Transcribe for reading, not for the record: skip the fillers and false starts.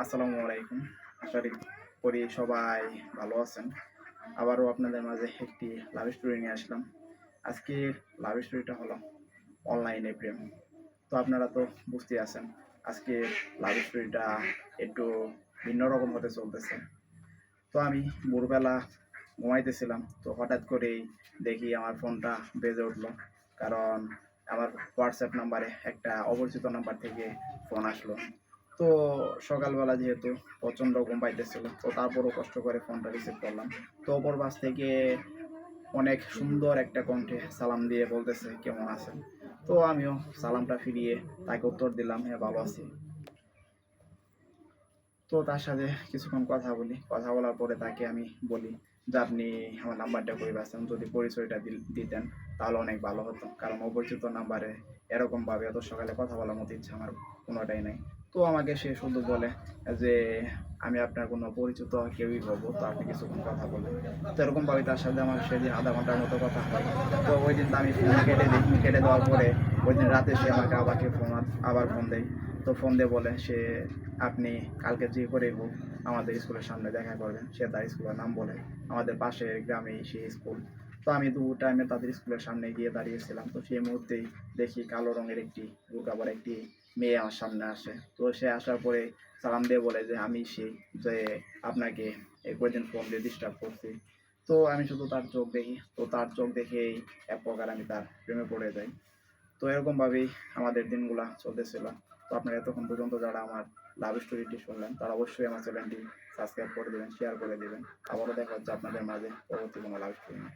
আসসালামু আলাইকুম। আশা করি সবাই ভালো আছেন। আবারও আপনাদের মাঝে একটি লাভ স্টোরি নিয়ে আসলাম। আজকের লাভ স্টোরিটা হলো অনলাইনে প্রেম। তো আপনারা তো বুঝতেই আছেন আজকের লাভ স্টোরিটা একটু ভিন্ন রকম হতে চলতেছে। তো আমি ভোরবেলা ঘুমাইতেছিলাম, তো হঠাৎ করেই দেখি আমার ফোনটা বেজে উঠলো। কারণ আমার হোয়াটসঅ্যাপ নাম্বারে একটা অপরিচিত নাম্বার থেকে ফোন আসলো। তো সকালবেলা যেহেতু প্রচণ্ড ঘুম পাইতেছিল, তো তারপরও কষ্ট করে ফোনটা রিসিভ করলাম। তো অপর পাশ থেকে অনেক সুন্দর একটা কণ্ঠে সালাম দিয়ে বলতেছে, কেমন আছেন? তো আমিও সালামটা ফিরিয়ে তাকে উত্তর দিলাম, হ্যাঁ ভালো আছি। তো তার সাথে কিছুক্ষণ কথা বলি। কথা বলার পরে তাকে আমি বলি যে, আপনি আমার নাম্বারটা কই পাইছেন? যদি পরিচয়টা দিতেন তাহলে অনেক ভালো হতো। কারণ অপরিচিত নাম্বারে এরকমভাবে এত সকালে কথা বলার মতো ইচ্ছা আমার কোনোটাই নাই। তো আমাকে সে শুধু বলে যে, আমি আপনার কোনো পরিচিত কেউই হবো, তো আপনি কিছুক্ষণ কথা বলেন। তো এরকমভাবে তার সাথে আমার সেদিন ০.৫ ঘন্টার মতো কথা হয়। তো ওইদিন তো আমি ফোন কেটে দিই। কেটে দেওয়ার পরে ওইদিন রাতে সে আমাকে আবার ফোন দেয়। তো ফোন দিয়ে বলে সে, আপনি কালকে যে করেই হোক আমাদের স্কুলের সামনে দেখা করবেন। সে তার স্কুলের নাম বলে। আমাদের পাশের গ্রামেই সেই স্কুল। তো আমি দুপুর টাইমে তাদের স্কুলের সামনে গিয়ে দাঁড়িয়েছিলাম। তো সেই মুহূর্তেই দেখি কালো রঙের একটি বুর্কা একটি মেয়ে আমার সামনে আসে। তো সে আসার পরে সালাম দিয়ে বলে যে, আমি সেই যে আপনাকে এই কয়দিন ফোন দিয়ে ডিস্টার্ব করছি। তো আমি শুধু তার চোখ দেখি। তো তার চোখ দেখেই এক প্রকার আমি তার প্রেমে পড়ে যাই। তো এরকমভাবেই আমাদের দিনগুলা চলতেছিল। তো আপনারা এতক্ষণ পর্যন্ত যারা আমার লাভ স্টোরিটি শুনলেন, তারা অবশ্যই আমার চ্যানেলটি সাবস্ক্রাইব করে দেবেন, শেয়ার করে দেবেন। আবারও দেখা হচ্ছে আপনাদের মাঝে পরবর্তী কোনো লাভ স্টোরি নিয়ে।